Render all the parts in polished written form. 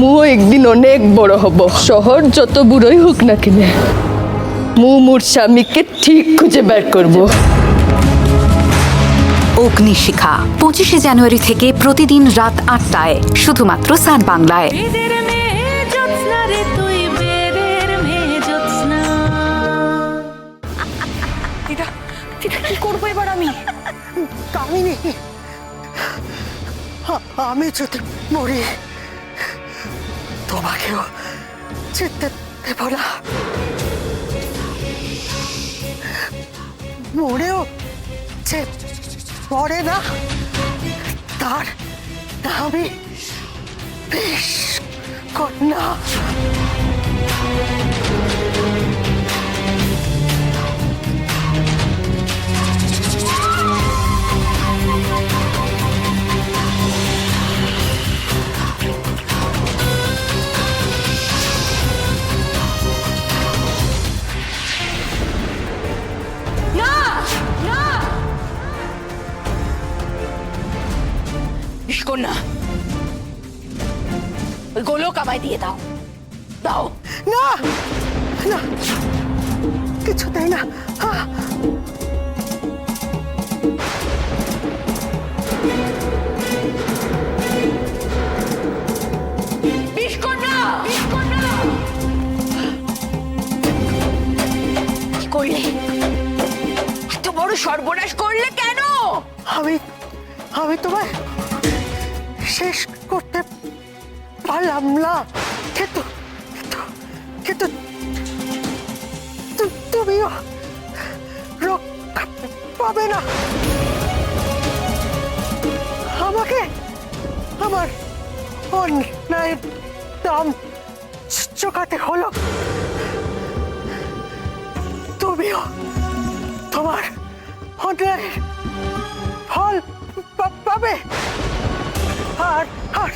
মুও একদিন অনেক বড় হব, শহর যত বুড়োই হোক না কিনে মোর স্বামীকে ঠিক খুঁজে বের করব। অগ্নিশিখা 25শে জানুয়ারি থেকে প্রতিদিন রাত 8টায় শুধুমাত্র সান বাংলায়। কি করবো এবার আমি? কামিনী, আমি যদি মরি তোমাকেও যেতে দেব না। মরেও যে মরে না তার আমি বেশ কন্যা। না, ওই গোলক আমায় দিয়ে দাও, দাও। না না, কিছুতেই না। কি করলে? এত বড় সর্বনাশ করলে কেন? আমি তোমায় শেষ করতে পারলাম না, কিন্তু কিন্তু তুমিও রক্ষা পাবে না। আমাকে আমার অন্যায়ের দাম চোকাতে হলো। তুমিও তোমার অন্যায়ের ফল পাবে। আর আর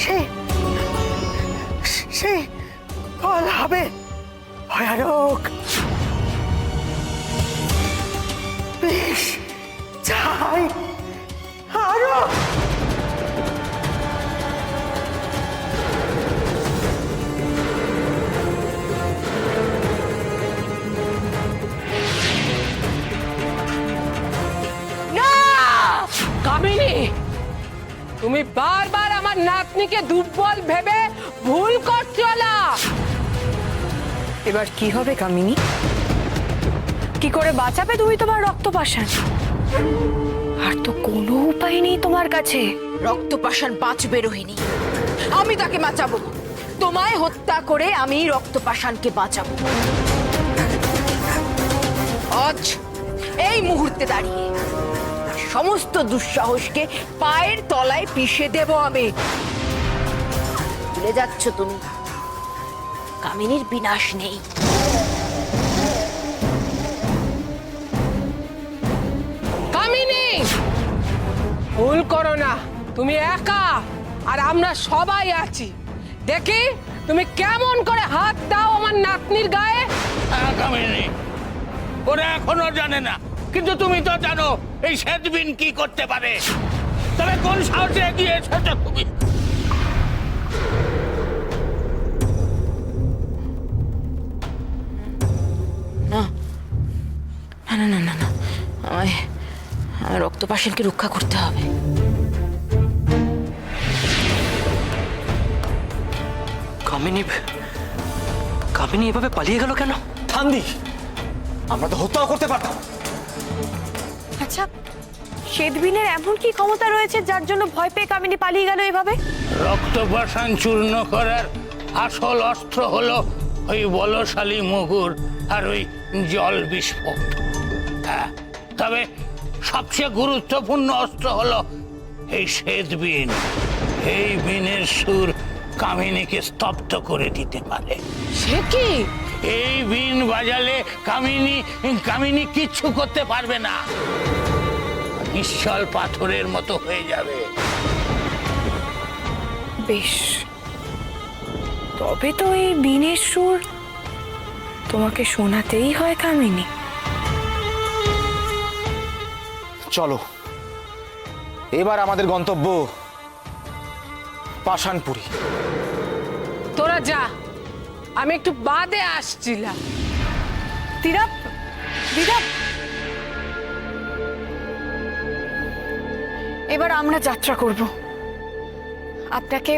সেই ফল হবে ভয়ানক। বেশ চাই আরো। কামিনী, তুমি বারবার আমার নাতনিকে দুর্বল ভেবে ভুল করছো না। এবার কি হবে কামিনী? কি করে বাঁচাবে তুমি তোমার রক্তপাশান? আর তো কোনো উপায় নেই তোমার কাছে। রক্তপাশান বাঁচবে রোহিণী, আমি তাকে বাঁচাবো। তোমায় হত্যা করে আমি রক্তপাশানকে বাঁচাবো। আজ এই মুহূর্তে দাঁড়িয়ে সমস্ত দুঃসাহসকে পায়ের তলায় পিষে দেব আমি। ভুলে যাচ্ছ তুমি, কামিনীর বিনাশ নেই। কামিনী, ভুল করো না। তুমি একা আর আমরা সবাই আছি। দেখি তুমি কেমন করে হাত দাও আমার নাতনির গায়ে। কামিনী, ওরা এখনো জানে না, কিন্তু তুমি তো জানো এই সেদবিন কি করতে পারে। তবে কোন সাহসে এগিয়ে এসেছো তুমি? না না না না না, আমায় রক্তপাশানকে রক্ষা করতে হবে। কামিনী এভাবে পালিয়ে গেল কেন? ঠান্দি, আমরা তো হত্যাও করতে পারতাম। আচ্ছা, সেদবিনের এমন কি ক্ষমতা রয়েছে যার জন্য ভয় পেয়ে কামিনী পালিয়ে গেল এভাবে? রক্তপাশান চূর্ণ করার আসল অস্ত্র হলো ওই বলশালী মুগুর আর ওই জল বিস্ফোট। হ্যাঁ, তবে সবচেয়ে গুরুত্বপূর্ণ অস্ত্র হলো এই সেদবিন। এই বিনের সুর কামিনীকে স্তব্ধ করে দিতে পারে। সে কি? এই বিন বাজালে কামিনী কিচ্ছু করতে পারবে না, নিশ্চল পাথরের মতো হয়ে যাবে। বেশ, তবে তো এই বিনের সুর তোমাকে শোনাতেই হয় কামিনী। চলো, এবার আমাদের গন্তব্য পাষাণপুরী। তোরা যা, আমি একটু বাদে আসছিলাম। দিদা, দিদা, এবার আমরা যাত্রা করব। আপনাকে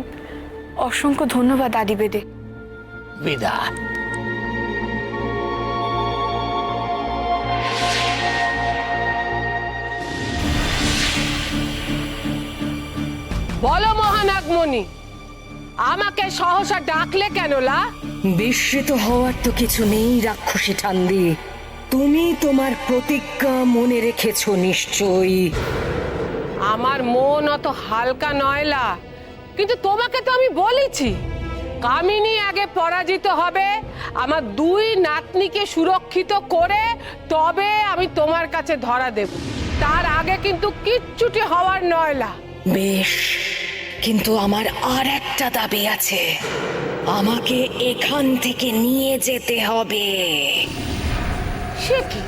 অসংখ্য ধন্যবাদ আদিবেদে। বিদায়। বলো মহানাগমণি, আমাকে সহসা ডাকলে কেন লা? বিস্মিত হওয়ার তো কিছু নেই রাক্ষসী ঠান্দি। তুমি তোমার প্রতিজ্ঞা মনে রেখেছ নিশ্চয়ই। আমার মন অত হালকা নয় লা, কিন্তু তোমাকে তো আমি বলেছি কামিনী আগে পরাজিত হবে, আমার দুই নাতনিকে সুরক্ষিত করে তবে আমি তোমার কাছে ধরা দেব। তার আগে কিন্তু কিচ্ছুটি হওয়ার নয় লা। বেশ, কিন্তু আমার আর একটা দাবি আছে। আমাকে এখান থেকে নিয়ে যেতে হবে। সে কি?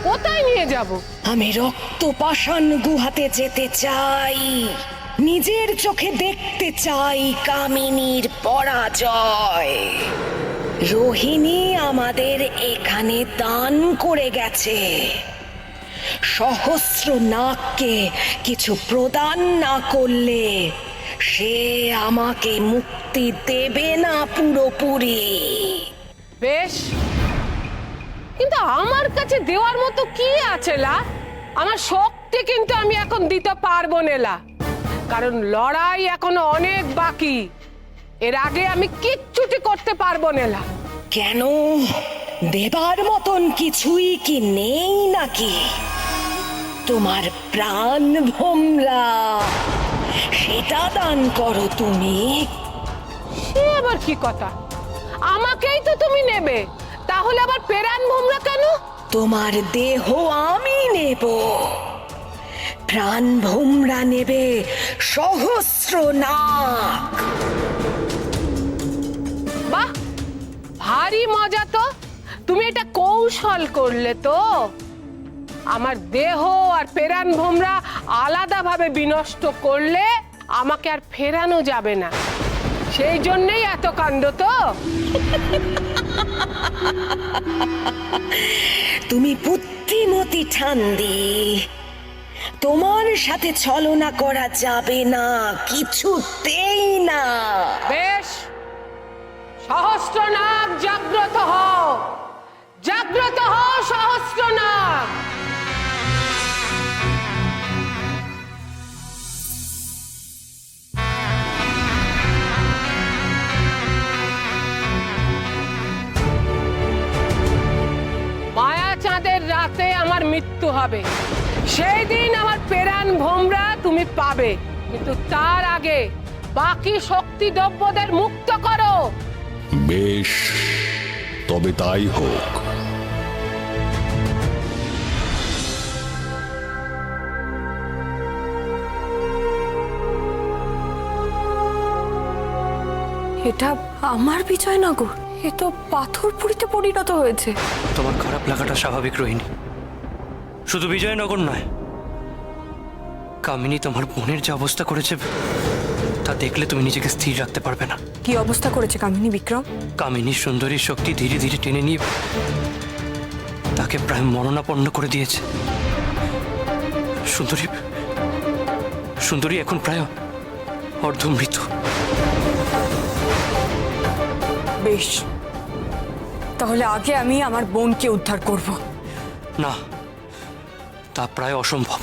কোথায় নিয়ে যাব? আমি রক্তপাষাণ গুহাতে যেতে চাই। নিজের চোখে দেখতে চাই কামিনীর পরাজয়। রোহিণী আমাদের এখানে দান করে গেছে। সহস্র নাগকে কিছু প্রদান না করলে সে আমাকে মুক্তি দেবে না পুরোপুরি। বেশ, কিন্তু আমার কাছে দেওয়ার মতো কি আছে লা? আমার শক্তি কিন্তু আমি এখন দিতে পারবো না লা, কারণ লড়াই এখনো অনেক বাকি। এর আগে আমি কিচ্ছুটি করতে পারবো না লা। কেন, দেবার মতন কিছুই কি নেই নাকি? তোমার প্রাণ ভোমরা, সেটা দান করো তুমি। সে আবার কি কথা? আমাকেই তো তুমি নেবে, তাহলে আবার পেরান ভোমরা কেন? তোমার দেহ আমি নেব, প্রাণ ভোমরা নেবে সহস্র নাগ। বাহ, ভারী মজা তো। তুমি এটা কৌশল করলে তো। আমার দেহ আর পেরান ভোমরা আলাদাভাবে বিনষ্ট করলে আমাকে আর ফেরানো যাবে না, সেই জন্যই এত কাণ্ড তো। তুমি বুদ্ধিমতী ঠান্দি, তোমার সাথে ছলনা করা যাবে না, কিছুতেই না। বেশ, সহস্র নাগ জাগ্রত হও, জাগ্রত হও সহস্র নাগ। মায়া চাঁদের রাতে আমার মৃত্যু হবে, সেই দিন আমার পেরান ভোমরা তুমি পাবে, কিন্তু তার আগে বাকি শক্তি দ্রব্যদের মুক্ত করো। বেশ, তবে তাই হোক। এটা আমার বিজয়নগর, এ তো পাথর পুরিতে পরিণত হয়েছে। তোমার খারাপ লাগাটা স্বাভাবিক রোহিণী। শুধু বিজয়নগর নয়, কামিনী তোমার বোনের যে অবস্থা করেছে তা দেখলে তুমি নিজেকে স্থির রাখতে পারবে না। কি অবস্থা করেছে কামিনী বিক্রম? কামিনীর সুন্দরী শক্তি ধীরে ধীরে টেনে নিয়ে তাকে প্রায় মরণাপন্ন করে দিয়েছে। সুন্দরী সুন্দরী এখন প্রায় অর্ধমৃত। বেশ, তাহলে আগে আমি আমার বোনকে উদ্ধার করব। না, তা প্রায় অসম্ভব।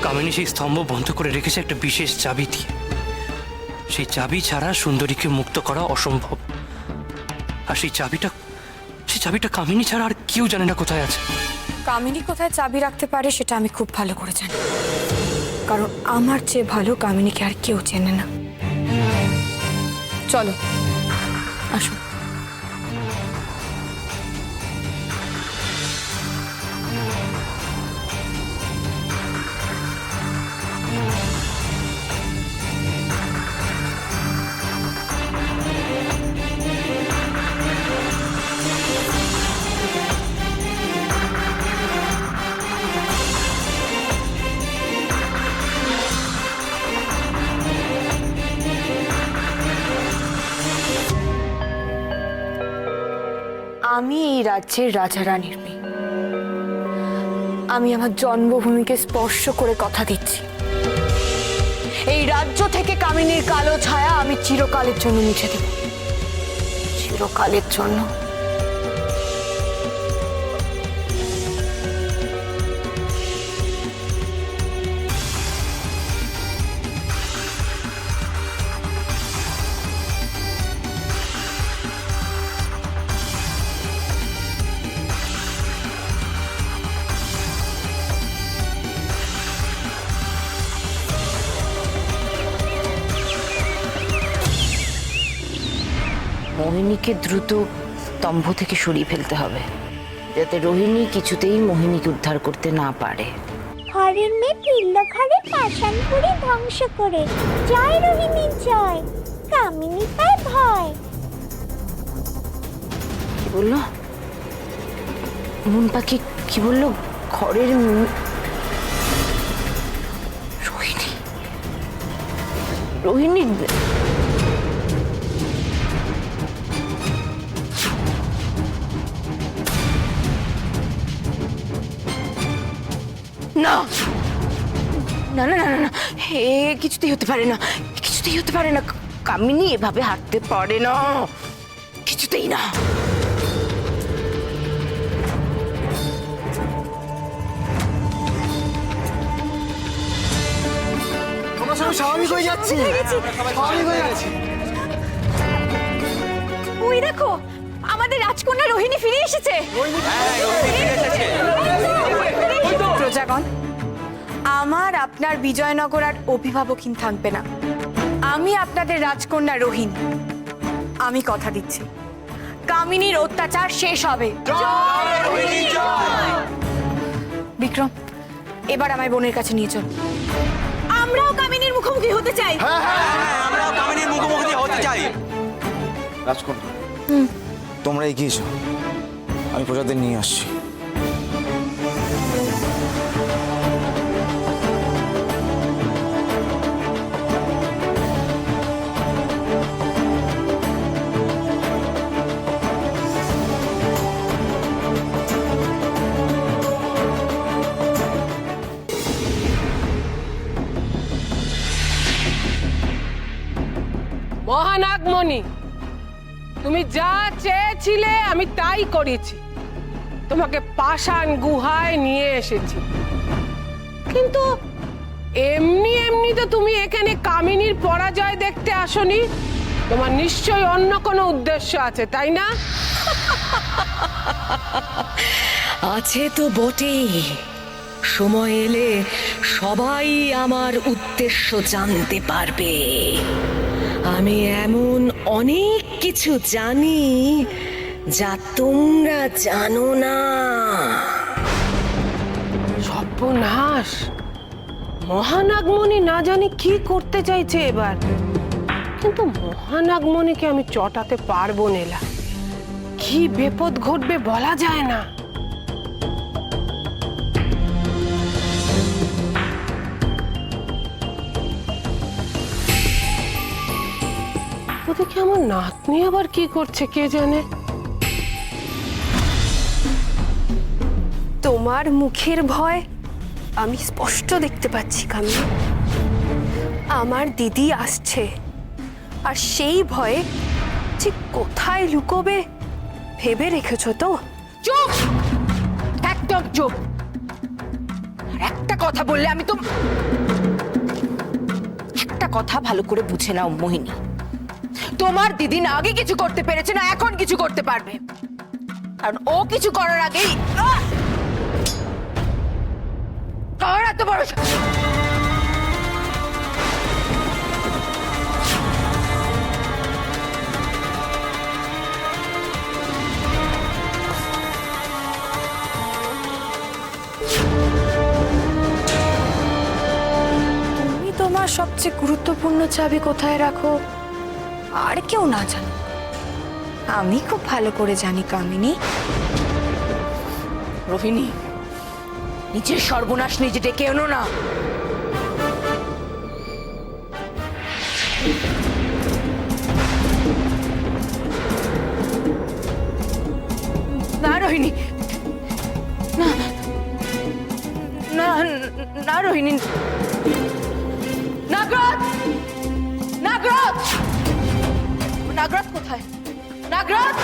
কামিনী সেই স্তম্ভ বন্ধ করে রেখেছে একটা বিশেষ চাবি দিয়ে। সেই চাবি ছাড়া সুন্দরীকে মুক্ত করা অসম্ভব। আর সেই চাবিটা কামিনী ছাড়া আর কেউ জানে না কোথায় আছে। কামিনী কোথায় চাবি রাখতে পারে সেটা আমি খুব ভালো করে জানি, কারণ আমার চেয়ে ভালো কামিনীকে আর কেউ চেনে না। চলো, আসো। আমি এই রাজ্যের রাজা রানীর মেয়ে। আমি আমার জন্মভূমিকে স্পর্শ করে কথা দিচ্ছি, এই রাজ্য থেকে কামিনীর কালো ছায়া আমি চিরকালের জন্য মুছে দেব, চিরকালের জন্য। মোহিনীকে দ্রুত স্তম্ভ থেকে সরিয়ে ফেলতে হবে, যাতে রোহিণী কিছুতেই মোহিনীকে উদ্ধার করতে না পারে। হরের মেয়ে পিল্লখারে পাষাণপুরি ধ্বংস করে, জয় রোহিণী জয়, কামিনী পায় ভয়। কি বললো মন পাখি? কি বললো? ঘরের রোহিণী, রোহিণী না না না না না, হে কিছুতেই হতে পারে না, কিছুতেই হতে পারে না। কামিনী এভাবে হাঁটতে পারে না, কিছুতেই না। তোমরা সবাই স্বাভাবিক হয়ে যাচ্ছে, স্বাভাবিক হয়ে যাচ্ছে। ওই দেখো, আমাদের রাজকন্যা রোহিণী ফিরে এসেছে। প্রজাগণ, আমার আপনার বিজয়নগর আর অভিভাবকহীন থাকবে না। আমি আপনাদের রাজকন্যা রোহিণী, আমি কথা দিচ্ছি, কামিনীর অত্যাচার শেষ হবে। বিক্রম, এবার আমায় বোনের কাছে নিয়ে চল। আমরাও কামিনীর মুখোমুখি হতে চাই। আমরাও কামিনীর মুখোমুখি হতে চাই। রাজকন্যা, তোমরা এগিয়ে এসো, আমি প্রজাদের নিয়ে আসছি। মহানাগমণি, তুমি যা চেয়েছিলে আমি তাই করেছি, তোমাকে পাষাণ গুহায় নিয়ে এসেছি। কিন্তু এমনি এমনি তো তুমি এখানে কামিনীর পরাজয় দেখতে আসনি, তোমার নিশ্চয়ই অন্য কোনো উদ্দেশ্য আছে, তাই না? আছে তো বটেই, সময় এলে সবাই আমার উদ্দেশ্য জানতে পারবে। আমি এমন অনেক কিছু জানি যা তোমরা জানো না। সর্বনাশ! মহানাগমণি না জানি কি করতে চাইছে এবার, কিন্তু মহানাগমণিকে আমি চটাতে পারবো না। কি বিপদ ঘটবে বলা যায় না। ওদিকে আমার নাতনি আবার কি করছে কে জানে। তোমার মুখের ভয় আমি স্পষ্ট দেখতে পাচ্ছি কামিনী। আমার দিদি আসছে, আর সেই ভয়ে যে কোথায় লুকোবে ভেবে রেখেছো তো? চুপ, একদম চুপ। আর একটা কথা বললে আমি তো, একটা কথা ভালো করে বুঝে নাও মোহিনী, তোমার দিদি না আগে কিছু করতে পেরেছে না এখন কিছু করতে পারবে, কারণ ও কিছু করার আগেই কার এত বড় তুমি তোমার সবচেয়ে গুরুত্বপূর্ণ চাবি কোথায় রাখো আর কেউ না জানো, আমি খুব ভালো করে জানি কামিনী। রোহিণী, নিজের সর্বনাশ নিজে ডেকে এনো না। রোহিণী, না না না রোহিণী, নাগরাজ, নাগরাজ, নাগরাজ কোথায়? নাগরাজ,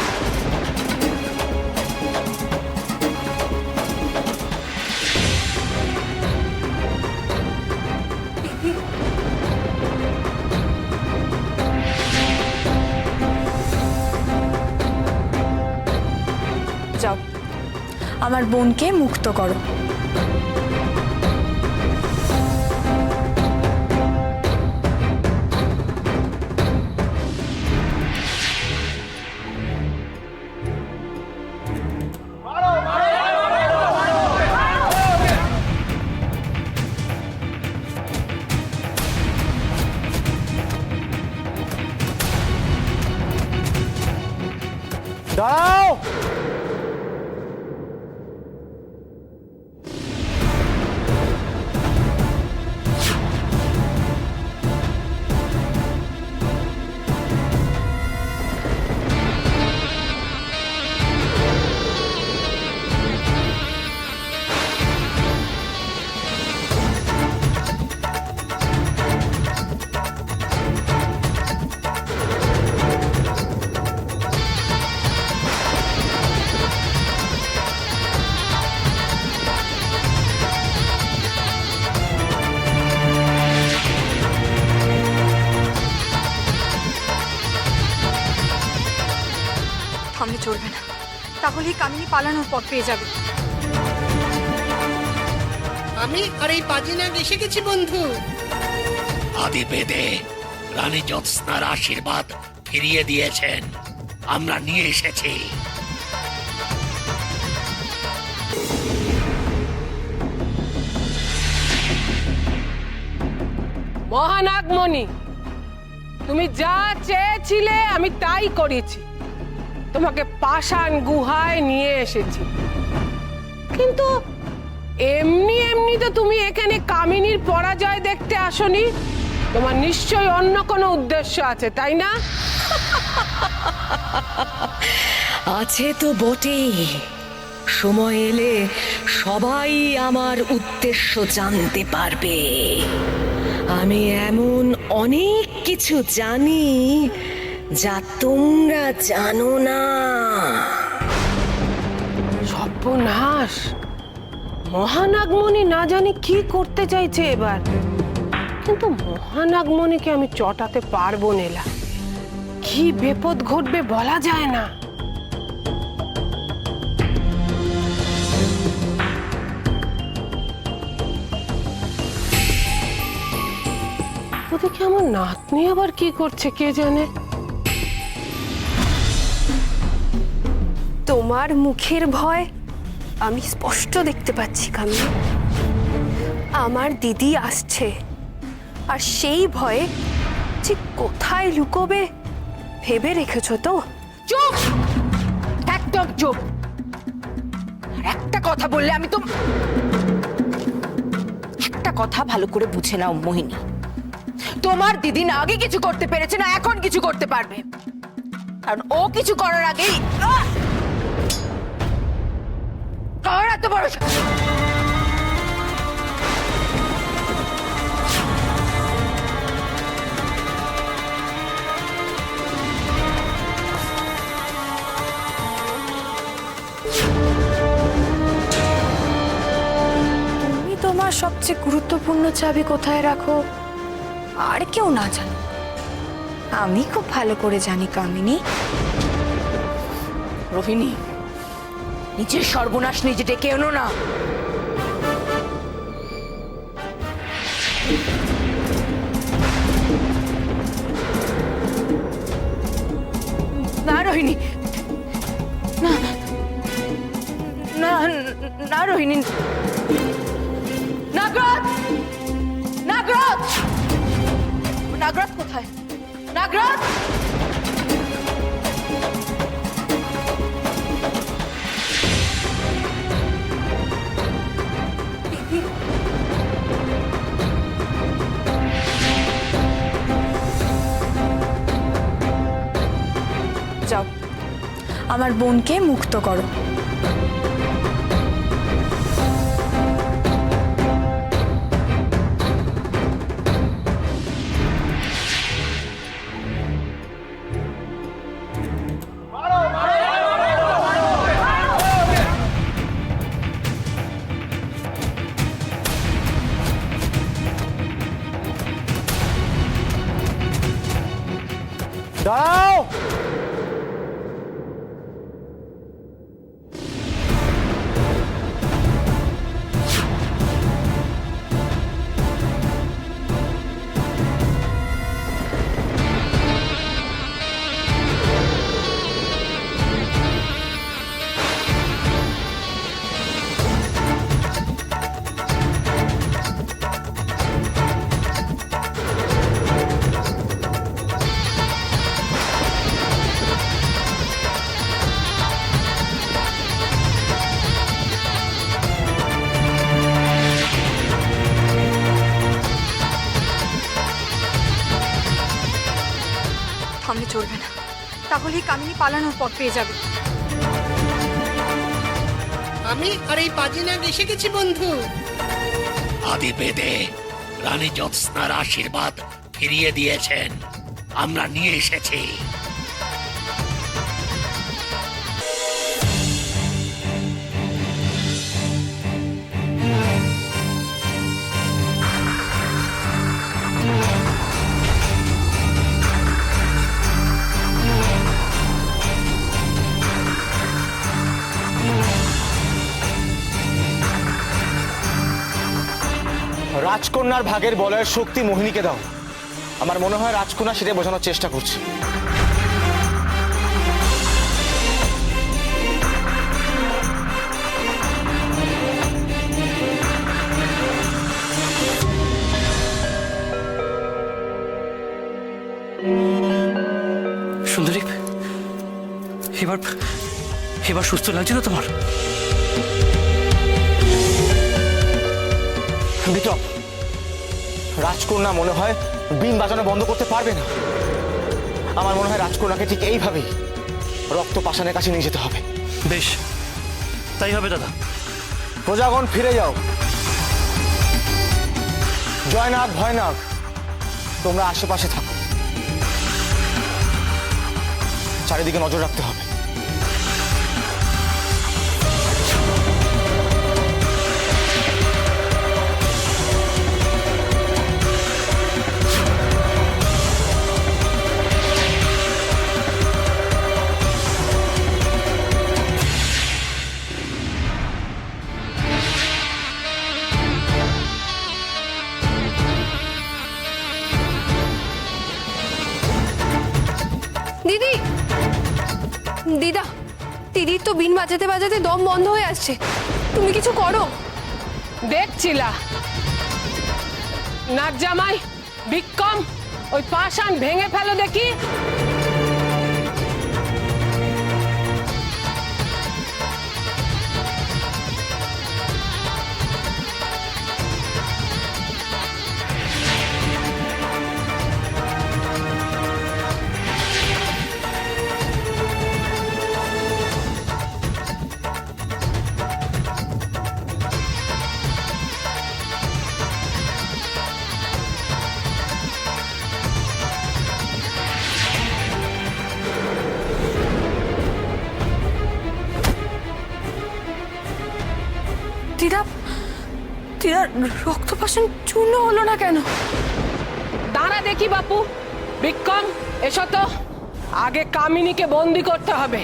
যাও, আমার বোনকে মুক্ত করো। দাও। থামলে চলবে না, তাহলেই কামিনী পালানোর পথ পেয়ে যাবে। আমি আর এই পাজিনাগ এসে গেছি বন্ধু। আদি বেদে রানী জ্যোৎস্নার আশীর্বাদ ফিরিয়ে দিয়েছেন, আমরা নিয়ে এসেছি। মহানাগমণি, তুমি যা চেয়েছিলে আমি তাই করেছি। তোমাকে পাষাণ গুহায় নিয়ে এসেছি, কিন্তু এমনি এমনি তো তুমি এখানে কামিনীর পরাজয় দেখতে আসনি। তোমার নিশ্চয়ই অন্য কোনো উদ্দেশ্য আছে, তাই না? আছে তো বটেই। সময় এলে সবাই আমার উদ্দেশ্য জানতে পারবে। আমি এমন অনেক কিছু জানি যা তোমরা জানো না। সর্বনাশ! মহানাগমণি না জানি কি করতে চাইছে এবার, কিন্তু মহানাগমণিকে আমি চটাতে পারবো না। কি বিপদ ঘটবে বলা যায় না। ওদিকে আমার নাতনি আবার কি করছে কে জানে। তোমার মুখের ভয় আমি স্পষ্ট দেখতে পাচ্ছি কামিনী। আমার দিদি আসছে, আর সেই ভয়ে যে কোথায় লুকোবে ভেবে রেখেছো তো? চুপ, একদম চুপ। আর একটা কথা বললে আমি তো একটা কথা ভালো করে বুঝে নাও মোহিনী, তোমার দিদি না আগে কিছু করতে পেরেছে না এখন কিছু করতে পারবে, কারণ ও কিছু করার আগেই এত বড় তুমি তোমার সবচেয়ে গুরুত্বপূর্ণ চাবি কোথায় রাখো আর কেউ না জানো, আমি খুব ভালো করে জানি কামিনী। রোহিণী, নিজের সর্বনাশ নিজে ডেকে এনো না। না রোহিণী, না না না রোহিণী, নাগরাজ, নাগরাজ, নাগরাজ কোথায়? নাগরাজ, যাও, আমার বোনকে মুক্ত করো। দাঁড়াও! থামলে চলবে না, তাহলেই কামিনী পালানোর পথ পেয়ে যাবে। আমি আর এই পাজিনাগ এসে গেছি বন্ধু। আদি বেদে রানী জ্যোৎস্নার আশীর্বাদ ফিরিয়ে দিয়েছেন, আমরা নিয়ে এসেছি। রাজকন্যার ভাগের বলয়ের শক্তি মোহিনীকে দাও। আমার মনে হয় রাজকন্যা সেটা বোঝানোর চেষ্টা করছে। সুন্দরী, এবার এবার সুস্থ লাগছে তো তোমার? বিটপ, রাজকন্যা মনে হয় বিন বাজানো বন্ধ করতে পারবে না। আমার মনে হয় রাজকন্যাকে ঠিক এইভাবেই রক্ত পাষাণের কাছে নিয়ে যেতে হবে। বেশ, তাই হবে দাদা। প্রজাগণ ফিরে যাও। জয়নাগ, ভয়নাগ, তোমরা আশেপাশে থাকো। চারিদিকে নজর রাখতে হবে। দিদি, দিদা, দিদির তো বিন বাজাতে বাজাতে দম বন্ধ হয়ে আসছে, তুমি কিছু করো। দেখছিলা নাক জামাই বিক্রম, ওই পাষাণ ভেঙে ফেলো দেখি। দিদা, দিদা রক্তপাষণ চূর্ণ হলো না কেন? দাঁড়া দেখি বাপু। বিক্রম, এসো তো, আগে কামিনীকে বন্দি করতে হবে।